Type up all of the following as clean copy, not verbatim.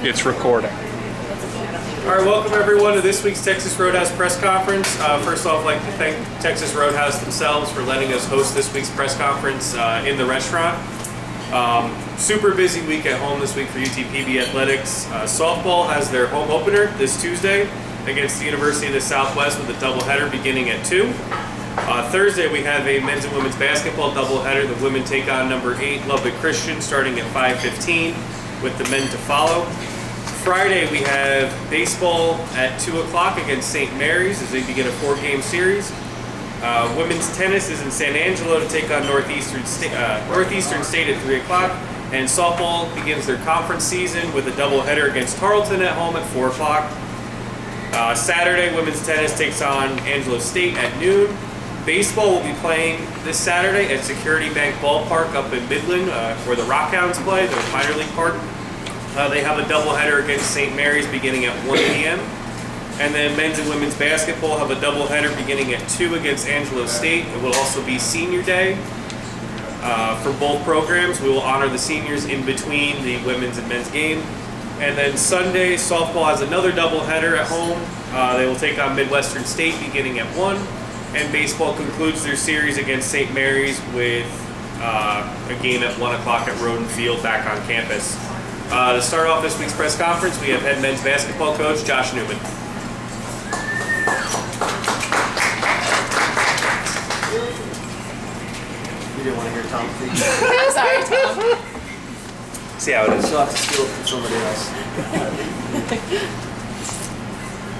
It's recording. All right, welcome everyone to this week's Texas Roadhouse press conference. First off, I'd like to thank Texas Roadhouse themselves for letting us host this week's press conference in the restaurant. Super busy week at home this week for UTPB athletics. Softball has their home opener this Tuesday against the University of the Southwest with a doubleheader beginning at 2. Thursday we have a men's and women's basketball doubleheader. The women take on number 8 Lubbock Christian starting at 5:15 with the men to follow. Friday we have baseball at 2 o'clock against St. Mary's as they begin a 4-game series. Women's tennis is in San Angelo to take on Northeastern State at 3 o'clock. And softball begins their conference season with a doubleheader against Tarleton at home at 4 o'clock. Saturday, women's tennis takes on Angelo State at noon. Baseball will be playing this Saturday at Security Bank Ballpark up in Midland, where the Rockhounds play, their minor league park. They have a doubleheader against St. Mary's beginning at 1 p.m. And then men's and women's basketball have a doubleheader beginning at 2 against Angelo State. It will also be senior day for both programs. We will honor the seniors in between the women's and men's game. And then Sunday, softball has another doubleheader at home. They will take on Midwestern State beginning at 1. And baseball concludes their series against St. Mary's with a game at 1 o'clock at Roden Field back on campus. To start off this week's press conference, we have head men's basketball coach Josh Newman. You didn't want to hear Tom speak? Sorry, Tom. See how it is. She'll have to steal it from somebody else.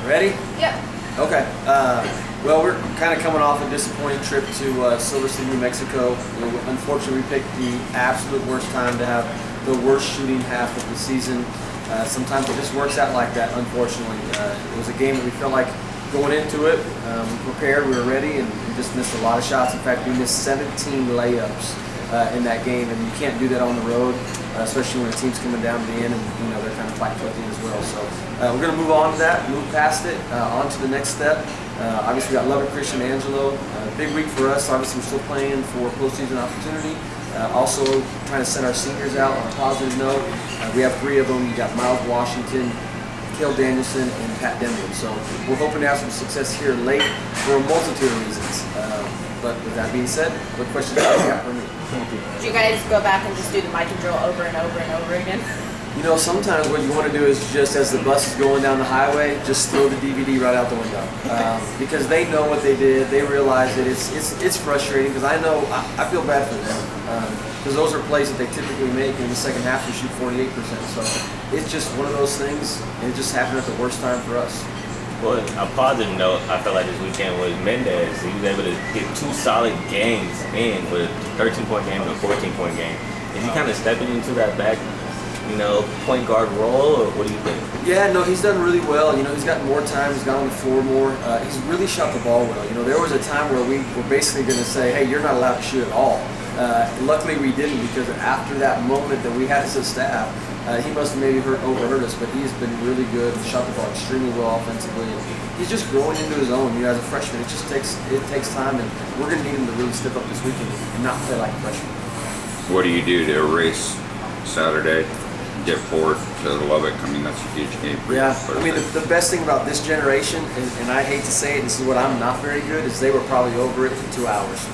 Ready? Yep. Okay. Well, we're kind of coming off a disappointing trip to Silver City, New Mexico. Unfortunately, we picked the absolute worst time to have the worst shooting half of the season. Sometimes it just works out like that, unfortunately. It was a game that we felt like going into it, we prepared, we were ready, and we just missed a lot of shots. In fact, we missed 17 layups in that game, and you can't do that on the road, especially when a team's coming down to the end and they're kind of fighting with you as well. So we're going to move on to that, move past it, on to the next step. Obviously, we got Lubbock Christian Angelo. Big week for us. Obviously, we're still playing for postseason opportunity. Also trying to send our seniors out on a positive note. We have 3 of them. You got Miles Washington, Cale Danielson, and Pat Denman. So we're hoping to have some success here late for a multitude of reasons. But with that being said, what questions do you got for me? Did you guys go back and just do the Micah drill over and over and over again? Sometimes what you want to do is just as the bus is going down the highway, just throw the DVD right out the window. Because they know what they did. They realize that it's frustrating because I know I feel bad for them. Because those are plays that they typically make in the second half. We shoot 48%. So it's just one of those things. And it just happened at the worst time for us. Well, a positive note, I felt like this weekend was Mendez. He was able to get 2 solid games in with a 13-point game and a 14-point game. Is he kind of stepping into that back, point guard role, or what do you think? Yeah, no, he's done really well. He's gotten more time. He's got on the floor more. He's really shot the ball well. There was a time where we were basically going to say, hey, you're not allowed to shoot at all. Luckily, we didn't because after that moment that we had as a staff, he must have maybe overheard us, but he's been really good. He shot the ball extremely well offensively. He's just growing into his own. As a freshman, it takes time, and we're going to need him to really step up this weekend and not play like a freshman. What do you do to erase Saturday, get forward to Lubbock? I mean, that's a huge game for you. Yeah, I mean, the best thing about this generation, and I hate to say it, this is what I'm not very good, is they were probably over it in 2 hours.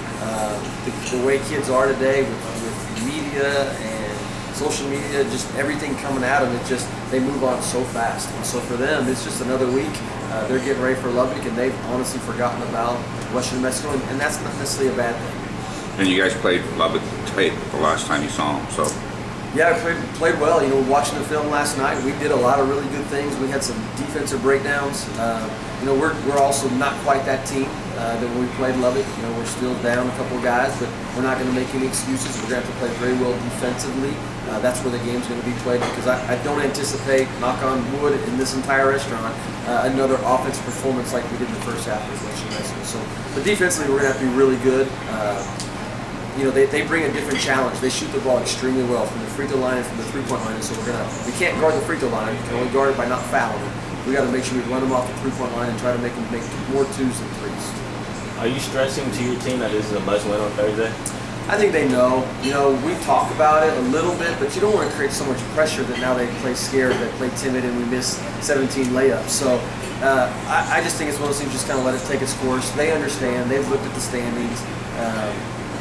The way kids are today with media and social media, just everything coming at them, they move on so fast. And so for them, it's just another week. They're getting ready for Lubbock, and they've honestly forgotten about Western New Mexico, and that's not necessarily a bad thing. And you guys played Lubbock tape the last time you saw them, so. Yeah, played well. Watching the film last night, we did a lot of really good things. We had some defensive breakdowns. We're also not quite that team that when we played Lubbock. We're still down a couple of guys, but we're not going to make any excuses. We're going to have to play very well defensively. That's where the game's going to be played because I don't anticipate, knock on wood, in this entire restaurant, another offensive performance like we did in the first half of Western Mexico. So, but defensively, we're going to have to be really good. They bring a different challenge. They shoot the ball extremely well from the free throw line and from the 3-point line. And so we can't guard the free throw line. We can only guard it by not fouling them. We got to make sure we run them off the 3-point line and try to make them make more 2s than 3s. Are you stressing to your team that this is a must-win on Thursday? I think they know. You know, we talk about it a little bit, but you don't want to create so much pressure that now they play scared, they play timid, and we miss 17 layups. So I just think it's one of those things, just kind of let it take its course. They understand. They've looked at the standings.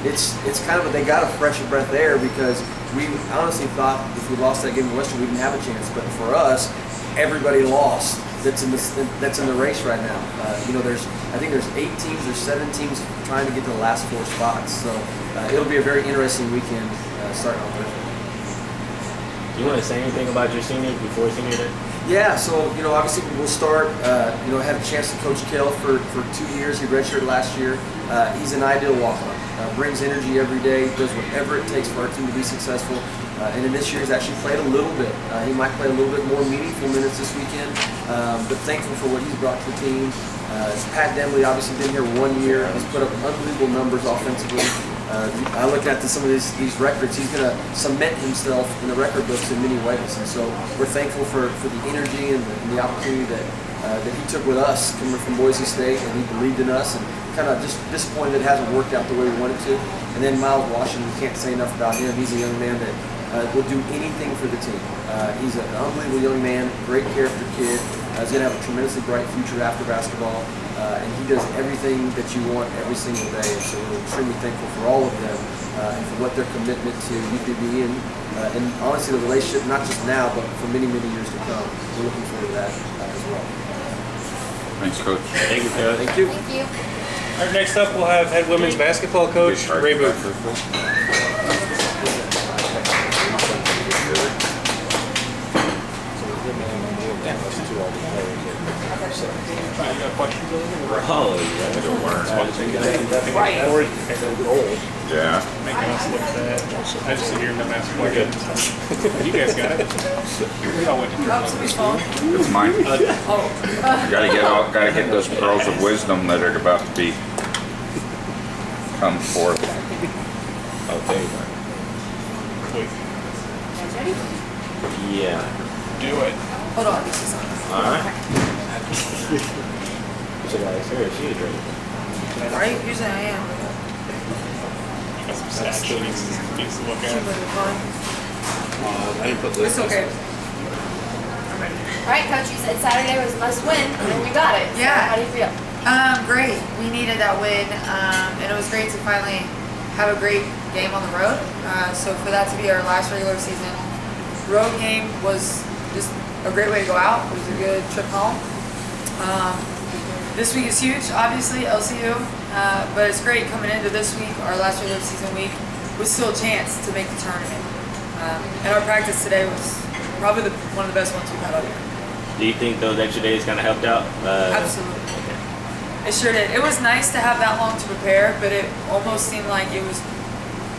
It's kind of they got a fresh breath there because we honestly thought if we lost that game in Western, we didn't have a chance. But for us, everybody lost. That's in the race right now. You know, I think there's 8 teams or 7 teams trying to get to the last 4 spots. So it'll be a very interesting weekend starting on Thursday. Do you want to say anything about your seniors before senior day? Yeah, so you know, obviously we'll start. You know, had a chance to coach Kell for 2 years. He redshirted last year. He's an ideal walk-on. Brings energy every day. Does whatever it takes for our team to be successful. And in this year, he's actually played a little bit. He might play a little bit more meaningful minutes this weekend. But thankful for what he's brought to the team. Pat Demley obviously been here 1 year. He's put up unbelievable numbers offensively. I look at some of these records. He's going to cement himself in the record books in many ways. And so we're thankful for the energy and the opportunity that he took with us coming from Boise State, and he believed in us. And kind of just disappointed it hasn't worked out the way we wanted to. And then Miles Washington, we can't say enough about him. He's a young man that will do anything for the team. He's an unbelievable young man, great character kid. He's going to have a tremendously bright future after basketball. And he does everything that you want every single day. And so we're extremely thankful for all of them and for what their commitment to UTPB and honestly the relationship, not just now, but for many, many years to come. We're looking forward to that as well. Thanks, Coach. Thank you, Coach. Thank you. Thank you. All right, next up we'll have head women's basketball coach Ray Boothe. Oh, yeah. Yeah. Making us look bad. I just sit here and don't ask questions. You guys got it. I went to church. It's mine. Gotta get those pearls of wisdom that are about to come forth. Okay. Wait, Ready? Yeah. do it. Hold on, this is on. All right. Should I ask her if she is ready? Right? Usually I am. Got some stats that needs to look Should at. be fine. I didn't put It's okay. All right, Coach, you said Saturday was must win, and we got it. So Yeah. how do you feel? Great. We needed that win, and it was great to finally have a great game on the road. So for that to be our last regular season road game was just a great way to go out. It was a good trip home. This week is huge, obviously, LCU, but it's great coming into this week, our last regular season week, with still a chance to make the tournament. And our practice today was probably one of the best ones we've had all year. Do you think those extra days kind of helped out? Absolutely. It sure did. It was nice to have that long to prepare, but it almost seemed like it was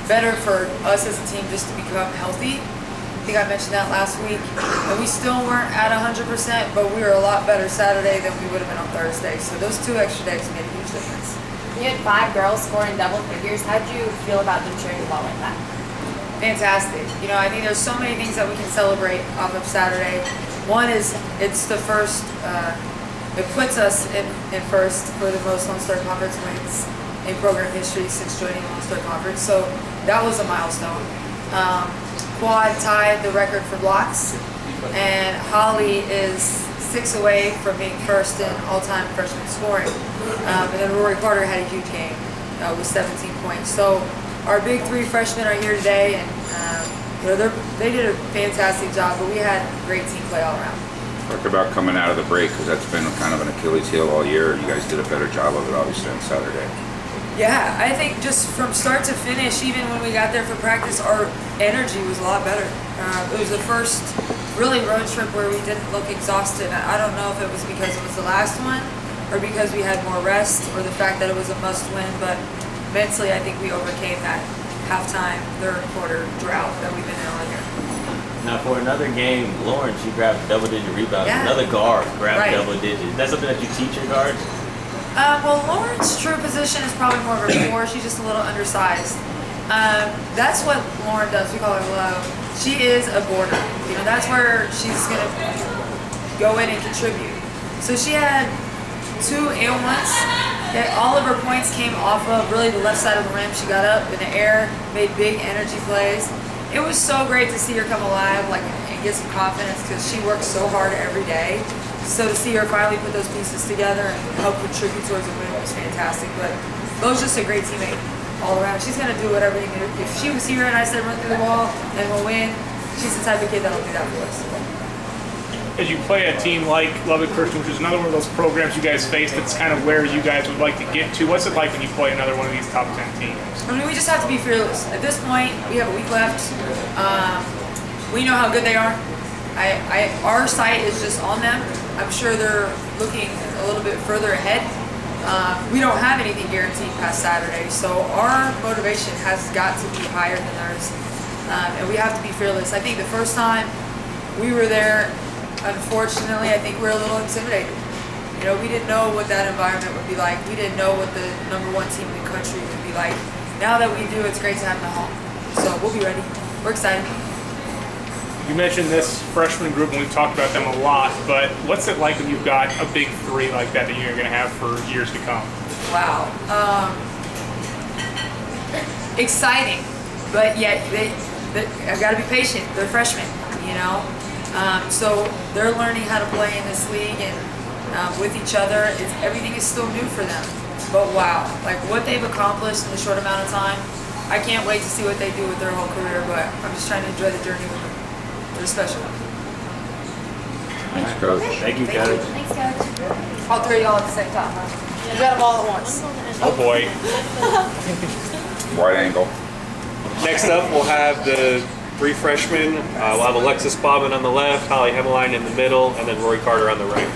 better for us as a team just to become healthy. I think I mentioned that last week. And we still weren't at 100%, but we were a lot better Saturday than we would have been on Thursday. So those 2 extra days made a huge difference. You had 5 girls scoring double figures. How'd you feel about them sharing the ball like that? Fantastic. You know, I think there's so many things that we can celebrate off of Saturday. One is it's the first, it puts us in first for the most Lone-Star Conference wins in program history since joining Lone-Star Conference. So that was a milestone. Quad tied the record for blocks, and Holly is 6 away from being first in all-time freshman scoring. And then Rory Carter had a huge game with 17 points. So our big 3 freshmen are here today, and you know, they did a fantastic job, but we had great team play all around. Talk about coming out of the break, because that's been kind of an Achilles heel all year. You guys did a better job of it, obviously, on Saturday. Yeah, I think just from start to finish, even when we got there for practice, our energy was a lot better. It was the first really road trip where we didn't look exhausted. I don't know if it was because it was the last one or because we had more rest or the fact that it was a must win, but mentally I think we overcame that halftime, third quarter drought that we've been in all year. Now for another game, Lauren, she grabbed double-digit rebounds. Yeah. Another guard grabbed Right. double digits. That's something that you teach your guards? Well, Lauren's true position is probably more of a 4. She's just a little undersized. That's what Lauren does. We call her low. She is a boarder. You know, that's where she's going to go in and contribute. So she had 2 and 1s all of her points came off of really the left side of the rim. She got up in the air, made big energy plays. It was so great to see her come alive, like, and get some confidence because she works so hard every day. So to see her finally put those pieces together and help contribute towards the win was fantastic. But Bo's just a great teammate all around. She's gonna do whatever you need. If she was here and I said run through the wall, then we'll win. She's the type of kid that'll do that for us. As you play a team like Lubbock Christian, which is another one of those programs you guys face that's kind of where you guys would like to get to, what's it like when you play another one of these top 10 teams? I mean, we just have to be fearless. At this point, we have a week left. We know how good they are. Our sight is just on them. I'm sure they're looking a little bit further ahead. We don't have anything guaranteed past Saturday, so our motivation has got to be higher than theirs. And we have to be fearless. I think the first time we were there, unfortunately, I think we were a little intimidated. You know, we didn't know what that environment would be like. We didn't know what the #1 team in the country would be like. Now that we do, it's great to have them at home. So we'll be ready. We're excited. You mentioned this freshman group, and we've talked about them a lot, but what's it like when you've got a big three like that you're going to have for years to come? Wow. Exciting, but yet I've got to be patient. They're freshmen, you know? So they're learning how to play in this league and with each other. Everything is still new for them. But wow, like what they've accomplished in a short amount of time, I can't wait to see what they do with their whole career, but I'm just trying to enjoy the journey with them. They're special. Thanks, Coach. Thank you, Coach. Thanks, Coach. All three of y'all at the same time, huh? You got them all at once. Oh boy. Wide angle. Next up, we'll have the 3 freshmen. We'll have Alexus Quaadman on the left, Holly Hemmeline in the middle, and then Rory Carter on the right.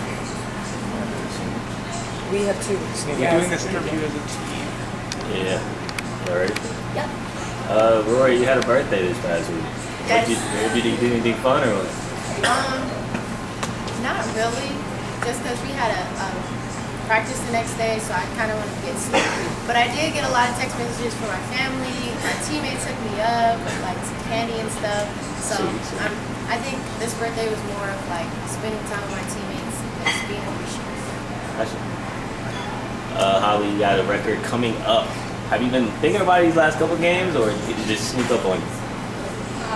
We have 2. We're doing this interview as a team. Yeah. All right. Yep. Rory, you had a birthday this past week. Yes. Did you do anything fun or what? Not really. Just because we had a practice the next day, so I kind of wanted to get sleep. But I did get a lot of text messages from my family. My teammates hooked me up with like some candy and stuff. So I think this birthday was more of like spending time with my teammates and just being appreciative. Gotcha. Holly, you got a record coming up. Have you been thinking about these last couple games, or did it just sneak up on you?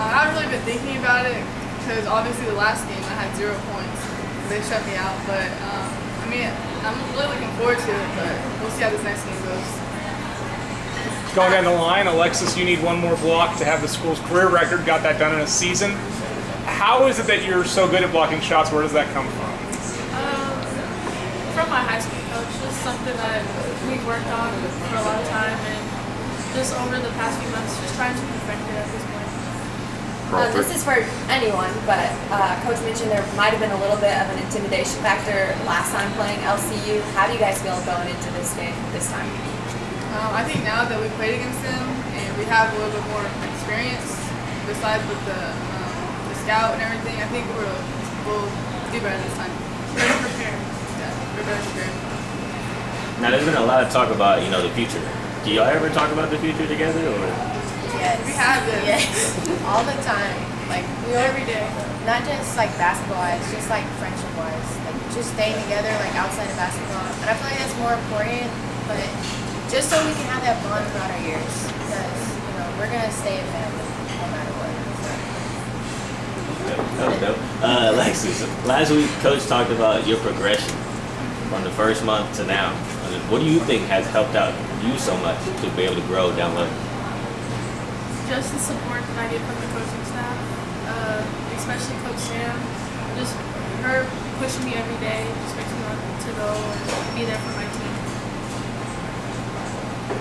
I haven't really been thinking about it because obviously the last game I had 0 points. They shut me out, but I mean, I'm really looking forward to it, but we'll see how this next game goes. Going down the line, Alexus, you need 1 more block to have the school's career record. Got that done in a season. How is it that you're so good at blocking shots? Where does that come from? From my high school coach, just something that we've worked on for a lot of time, and just over the past few months, just trying to perfect it at this point. This is for anyone, but Coach mentioned there might have been a little bit of an intimidation factor last time playing LCU. How do you guys feel going into this game this time? I think now that we played against them and we have a little bit more experience, besides with the scout and everything, I think we'll do better this time. We're prepared. Yeah, we're better prepared. Now, there's been a lot of talk about, the future. Do y'all ever talk about the future together, or? Yes. We have this. Yes. All the time. Like Every day. Not just like basketball wise, just like friendship wise. Like just staying together like outside of basketball. And I feel like that's more important, but just so we can have that bond throughout our years. Because, we're gonna stay a family no matter what. That was dope. Alexus, last week Coach talked about your progression from the first month to now. What do you think has helped out you so much to be able to grow down low? Just the support that I get from the coaching staff, especially Coach Sam. Just her pushing me every day just makes me want to go and be there for my team.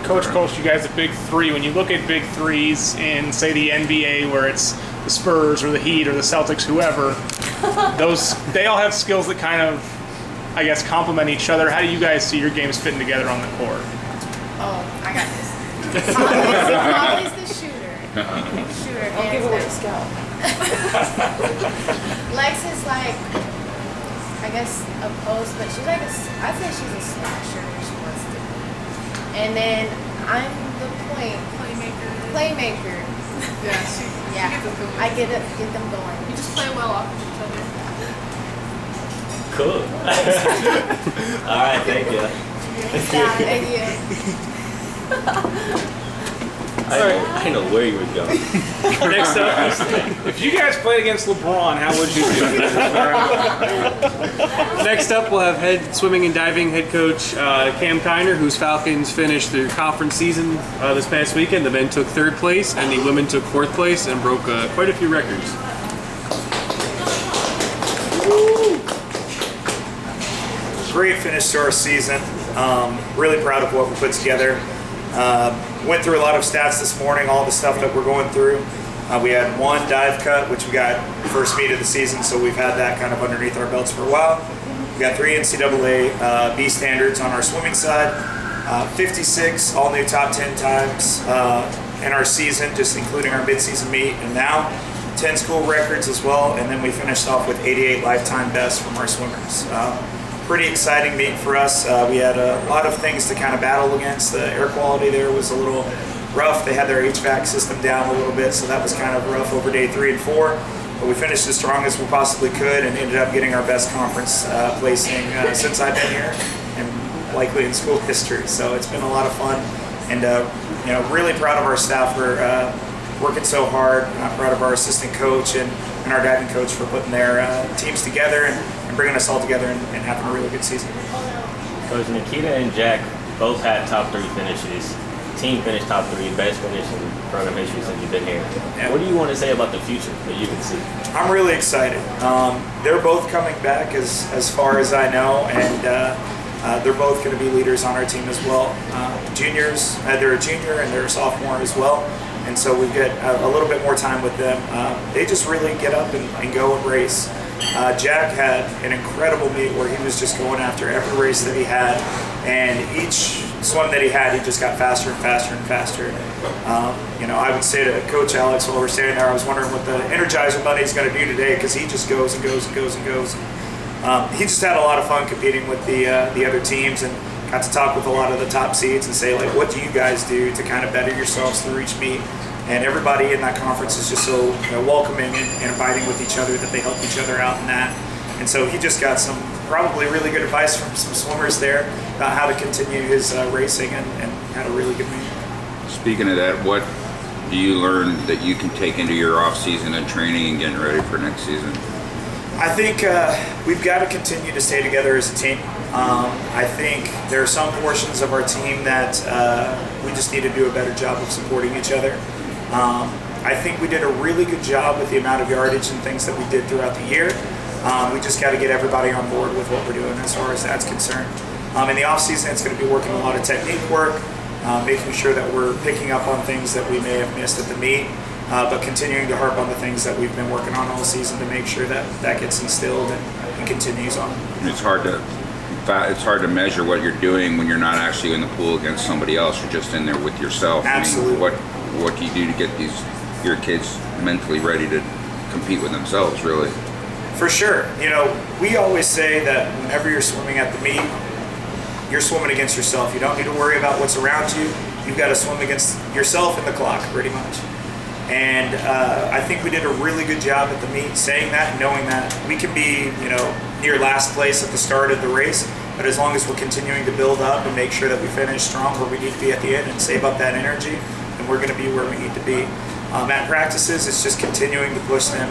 Coach coached you guys at Big 3. When you look at Big 3s in, say, the NBA, where it's the Spurs or the Heat or the Celtics, whoever, they all have skills that kind of, I guess, complement each other. How do you guys see your games fitting together on the court? Oh, I got this. Holly's the shooter. Shooter. I'll give away the scout. Lex is like, I guess, a post, but she's like I'd say she's a slasher if she wants to. And then I'm the playmaker. Yeah, Yeah, she gets them going. I get them going. You just play well off of each other. Cool. All right, thank you. Thank you. I didn't know where you were going. Next up, If you guys played against LeBron, how would you do? next up, we'll have head swimming and diving head coach Cam Kiner, whose Falcons finished their conference season this past weekend. The men took 3rd place, and the women took 4th place, and broke quite a few records. Great finish to our season. Really proud of what we put together. Went through a lot of stats this morning, all the stuff that we're going through. We had 1 dive cut, which we got first meet of the season, so we've had that kind of underneath our belts for a while. We got 3 NCAA B standards on our swimming side, 56 all new top 10 times in our season, just including our mid-season meet, and now 10 school records as well, and then we finished off with 88 lifetime bests from our swimmers. Pretty exciting meet for us. We had a lot of things to kind of battle against. The air quality there was a little rough. They had their HVAC system down a little bit, so that was kind of rough over day 3 and 4. But we finished as strong as we possibly could and ended up getting our best conference placing since I've been here and likely in school history. So it's been a lot of fun, and really proud of our staff for working so hard. I'm proud of our assistant coach and our diving coach for putting their teams together and bringing us all together and having a really good season. Coach Nikita and Jack both had top 3 finishes. Team finished top 3, best finish in program history since you've been here. Yeah. What do you want to say about the future that you can see? I'm really excited. They're both coming back as far as I know, and they're both going to be leaders on our team as well. Juniors, they're a junior and they're a sophomore as well, and so we get a little bit more time with them. They just really get up and go and race. Jack had an incredible meet where he was just going after every race that he had, and each swim that he had, he just got faster and faster and faster. I would say to Coach Alex while we're standing there, I was wondering what the Energizer Bunny is going to do today, because he just goes and goes and goes and goes. He just had a lot of fun competing with the other teams, and got to talk with a lot of the top seeds and say, like, what do you guys do to kind of better yourselves through each meet? And everybody in that conference is just so welcoming and inviting with each other that they help each other out in that. And so he just got some probably really good advice from some swimmers there about how to continue his racing, and had a really good meet. Speaking of that, what do you learn that you can take into your off season and training and getting ready for next season? I think we've got to continue to stay together as a team. I think there are some portions of our team that we just need to do a better job of supporting each other. I think we did a really good job with the amount of yardage and things that we did throughout the year. We just got to get everybody on board with what we're doing as far as that's concerned. In the off season, it's going to be working a lot of technique work, making sure that we're picking up on things that we may have missed at the meet, but continuing to harp on the things that we've been working on all season to make sure that that gets instilled and continues on. It's hard to measure what you're doing when you're not actually in the pool against somebody else. You're just in there with yourself. Absolutely. I mean, what do you do to get your kids mentally ready to compete with themselves, really? For sure. We always say that whenever you're swimming at the meet, you're swimming against yourself. You don't need to worry about what's around you. You've got to swim against yourself and the clock, pretty much. And I think we did a really good job at the meet saying that, knowing that we can be, near last place at the start of the race, but as long as we're continuing to build up and make sure that we finish strong where we need to be at the end and save up that energy, then we're going to be where we need to be. At practices, it's just continuing to push them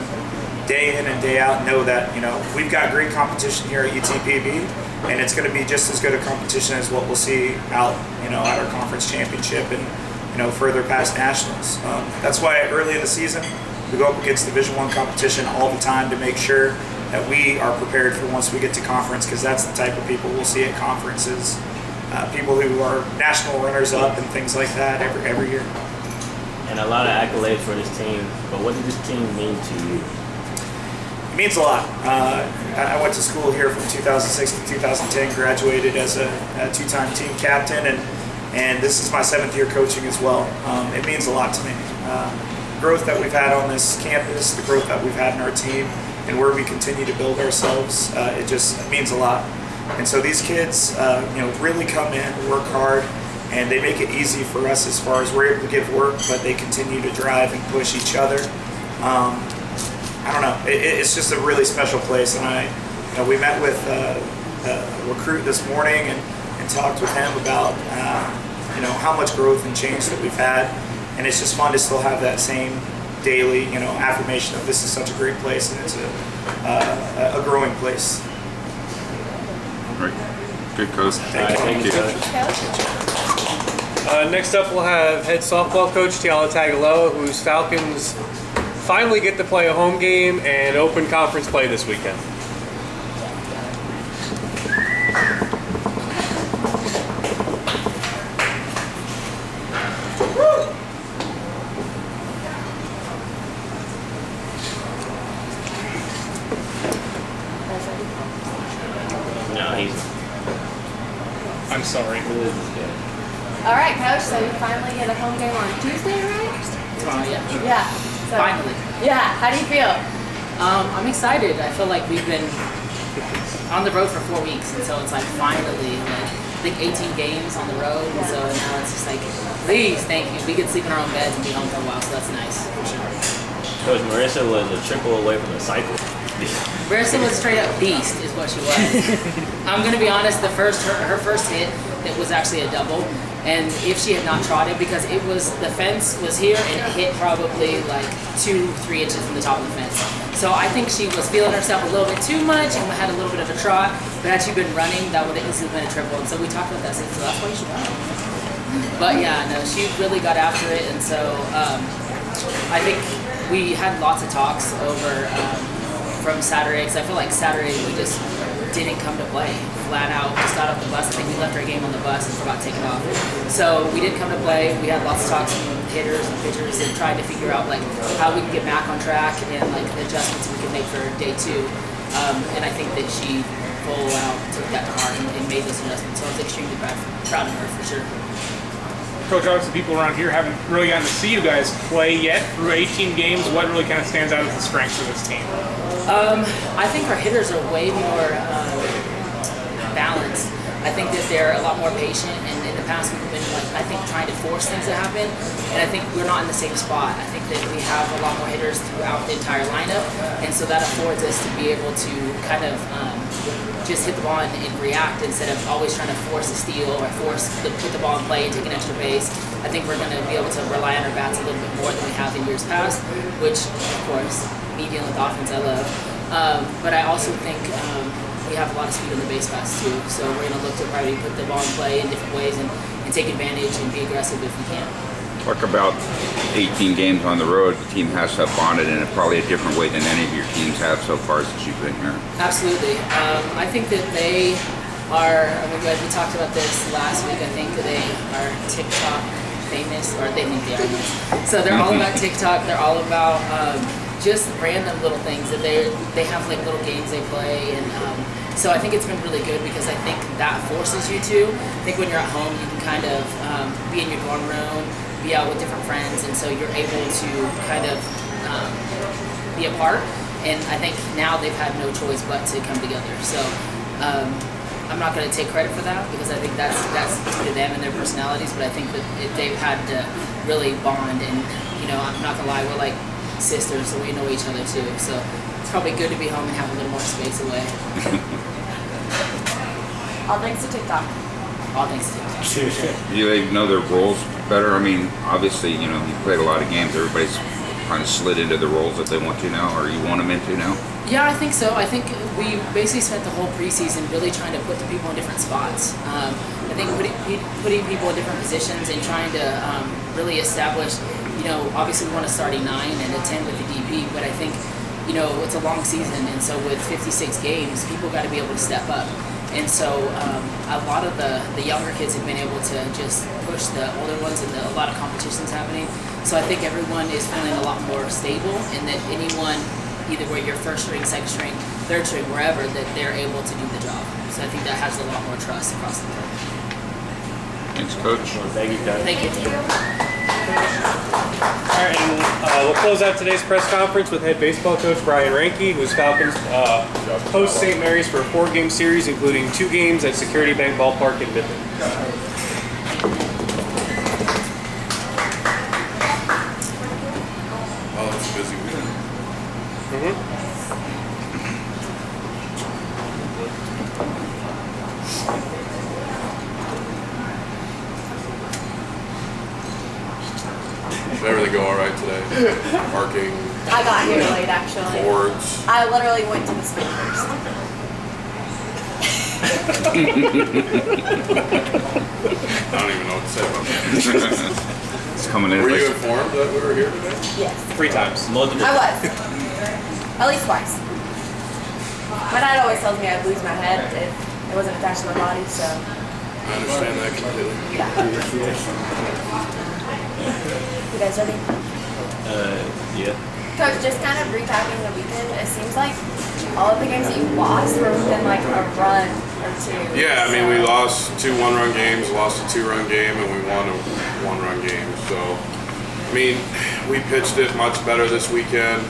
day in and day out, and know that we've got great competition here at UTPB, and it's going to be just as good a competition as what we'll see out at our conference championship and further past nationals. That's why early in the season we go up against Division I competition all the time to make sure that we are prepared for once we get to conference, because that's the type of people we'll see at conferences, people who are national runners up and things like that every year. And a lot of accolades for this team, but what did this team mean to you? It means a lot. I went to school here from 2006 to 2010, graduated as a two-time team captain, and this is my 7th year coaching as well. It means a lot to me. The growth that we've had on this campus, the growth that we've had in our team, and where we continue to build ourselves, it just means a lot. And so these kids, really come in, work hard, and they make it easy for us as far as we're able to give work, but they continue to drive and push each other. I don't know. It's just a really special place, and we met with a recruit this morning and and talked with him about how much growth and change that we've had, and it's just fun to still have that same daily affirmation of this is such a great place and it's a growing place. Right. Good coach. Thank you. Next up, we'll have head softball coach Tiala Tagloa, whose Falcons finally get to play a home game and open conference play this weekend. I'm sorry. All right, Coach. So we finally get a home game on Tuesday, right? Yeah. Yeah. So, Finally. Yeah. How do you feel? I'm excited. I feel like we've been on the road for 4 weeks, and so it's like finally, I think 18 games on the road, and so now it's just like, please, thank you. We can sleep in our own beds and be home for a while, so that's nice for sure. Coach Marissa was a triple away from the cycle. Marissa was straight up beast, is what she was. I'm gonna be honest. Her first hit, it was actually a double, and if she had not trotted, because the fence was here and it hit probably like 2-3 inches from the top of the fence. So I think she was feeling herself a little bit too much and had a little bit of a trot. But had she been running, that would have easily been a triple. And so we talked about that. So that's why you should run. But yeah, no, she really got after it, and so I think we had lots of talks over. From Saturday, because I feel like Saturday we just didn't come to play flat out. Just got off the bus. I think we left our game on the bus and forgot to take it off. So we didn't come to play. We had lots of talks with hitters and pitchers and trying to figure out like how we can get back on track and like the adjustments we can make for day 2. And I think that she full out took that to heart and made those adjustments. So I was extremely proud of her for sure. Coach, obviously people around here haven't really gotten to see you guys play yet through 18 games. What really kind of stands out as the strengths of this team? I think our hitters are way more balanced. I think that they're a lot more patient, and in the past we've been trying to force things to happen, and I think we're not in the same spot. I think that we have a lot more hitters throughout the entire lineup, and so that affords us to be able to kind of just hit the ball and react instead of always trying to force a steal or put the ball in play and take an extra base. I think we're going to be able to rely on our bats a little bit more than we have in years past, which, of course, me dealing with offense, I love. But I also think we have a lot of speed on the base pass too, so we're going to look to probably put the ball in play in different ways and take advantage and be aggressive if we can. Talk about 18 games on the road. The team has to have bonded in probably a different way than any of your teams have so far since you've been here. Absolutely. I think that they are, we talked about this last week, I think they are TikTok famous, or they think they are famous. So they're all about TikTok, they're all about just random little things that they have like little games they play, and so I think it's been really good because I think that forces you to. I think when you're at home, you can kind of be in your dorm room, be out with different friends, and so you're able to kind of be apart. And I think now they've had no choice but to come together. So I'm not going to take credit for that because I think that's to them and their personalities. But I think that they've had to really bond, and I'm not gonna lie, we're like sisters, so we know each other too. So it's probably good to be home and have a little more space away. All thanks to TikTok. All thanks to TikTok. Do they know their roles better? I mean, obviously, you played a lot of games. Everybody's kind of slid into the roles that they want to now, or you want them into now? Yeah, I think so. I think we basically spent the whole preseason really trying to put the people in different spots. I think putting people in different positions and trying to really establish, obviously we want to start a 9 and a 10 with the DP, but I think, it's a long season, and so with 56 games, people got to be able to step up. And so a lot of the younger kids have been able to just push the older ones, and a lot of competitions happening. So I think everyone is feeling a lot more stable, and that anyone, either where you're first string, second string, third string, wherever, that they're able to do the job. So I think that has a lot more trust across the board. Thanks, Coach. Well, thank you, Coach. Thank you. All right, and we'll close out today's press conference with head baseball coach Brian Reinke, whose Falcons host St. Mary's for a 4-game series, including 2 games at Security Bank Ballpark in Boothe. Oh, it's a busy weekend. Parking, I got here late, actually. boards. I literally went to the school first. I don't even know what to say about that. It's coming in. Were you informed that we were here today? Yes. 3 times. Multiple. I was. At least twice. My dad always tells me I'd lose my head if it wasn't attached to my body, so. I understand that completely. Yeah. You guys ready? Yeah. Coach, just kind of recapping the weekend, it seems like all of the games that you lost were within like a run or two. Yeah, I mean, we lost 2 one-run games, lost a 2-run game, and we won a 1-run game. So, I mean, we pitched it much better this weekend.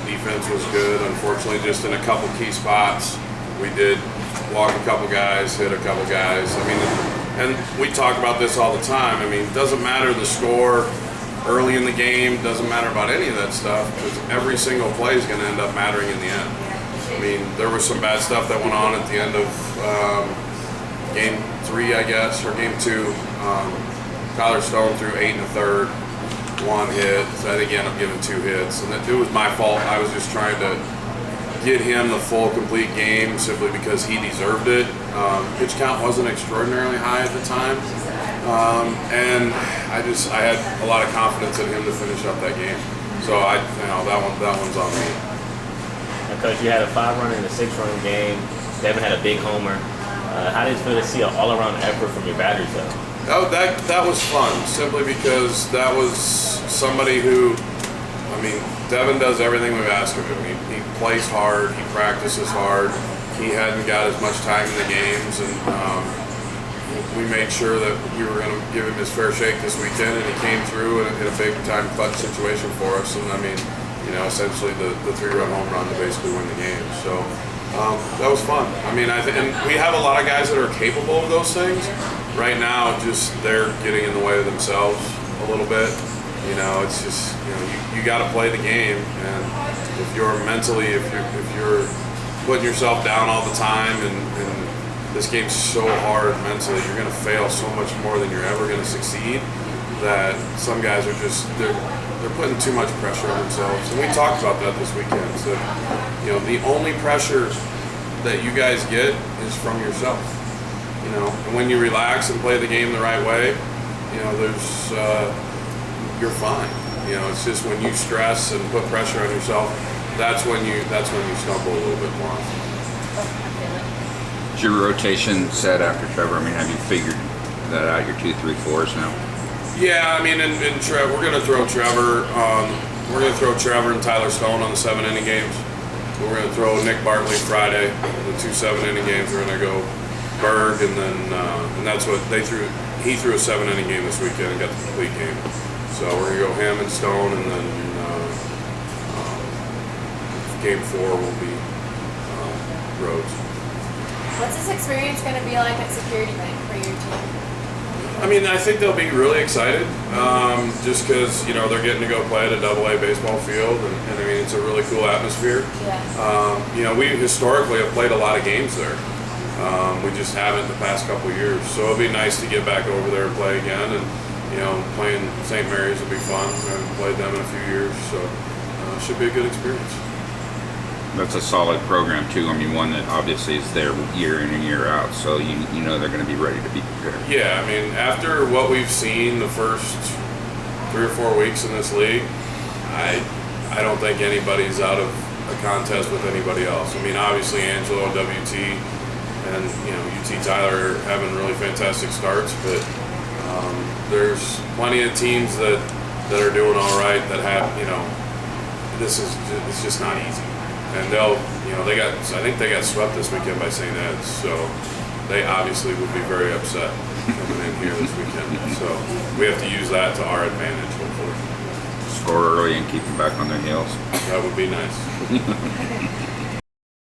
Defense was good. Unfortunately, just in a couple key spots, we did walk a couple guys, hit a couple guys. I mean, and we talk about this all the time. I mean, it doesn't matter the score early in the game, doesn't matter about any of that stuff, because every single play is going to end up mattering in the end. I mean, there was some bad stuff that went on at the end of game 3, I guess, or game 2. Tyler Stone threw 8 1/3, 1 hit, so I think he ended up giving 2 hits, and it was my fault. I was just trying to get him the full, complete game simply because he deserved it. Pitch count wasn't extraordinarily high at the time, and I had a lot of confidence in him to finish up that game. So that one's on me. And Coach, you had a 5-run and a 6-run game. Devin had a big homer. How did it feel to see an all-around effort from your batters, though? Oh, that was fun, simply because that was somebody who, I mean, Devin does everything we've asked of him. He plays hard, he practices hard. He hadn't got as much time in the games, and we made sure that we were going to give him his fair shake this weekend, and he came through in a big-time clutch situation for us. And I mean, essentially the 3-run home run to basically win the game. So that was fun. I mean, and we have a lot of guys that are capable of those things. Right now, just they're getting in the way of themselves a little bit. It's just you got to play the game, and if you're mentally, if you're putting yourself down all the time, and this game's so hard mentally, you're going to fail so much more than you're ever going to succeed. That some guys are just they're putting too much pressure on themselves, and we talked about that this weekend. So the only pressure that you guys get is from yourself. And when you relax and play the game the right way, you're fine. It's just when you stress and put pressure on yourself, that's when you stumble a little bit more. Is your rotation set after Trevor? I mean, have you figured that out, your 2, 3, 4s now? Yeah, I mean, in we're going to throw Trevor. We're going to throw Trevor and Tyler Stone on the 7-inning games. We're going to throw Nick Bartley Friday, the 2 7-inning games. We're going to go Berg, and then and that's what they threw. He threw a 7-inning game this weekend and got the complete game. So we're going to go him and Stone, and then game 4 will be Rhodes. What's this experience going to be like at Security Bank for your team? I mean, I think they'll be really excited, just because they're getting to go play at a AA baseball field, and I mean it's a really cool atmosphere. Yeah. We historically have played a lot of games there. We just haven't the past couple of years, so it'll be nice to get back over there and play again. And playing St. Mary's will be fun. I haven't played them in a few years, so it should be a good experience. That's a solid program too. I mean, one that obviously is there year in and year out, so you know they're going to be ready to be prepared. Yeah, I mean, after what we've seen the first 3 or 4 weeks in this league, I don't think anybody's out of a contest with anybody else. I mean, obviously Angelo, WT, and UT Tyler are having really fantastic starts, but there's plenty of teams that are doing all right that have it's just not easy. And I think they got swept this weekend by St. Ed's, so they obviously would be very upset coming in here this weekend. So we have to use that to our advantage, hopefully. Score early and keep them back on their heels. That would be nice.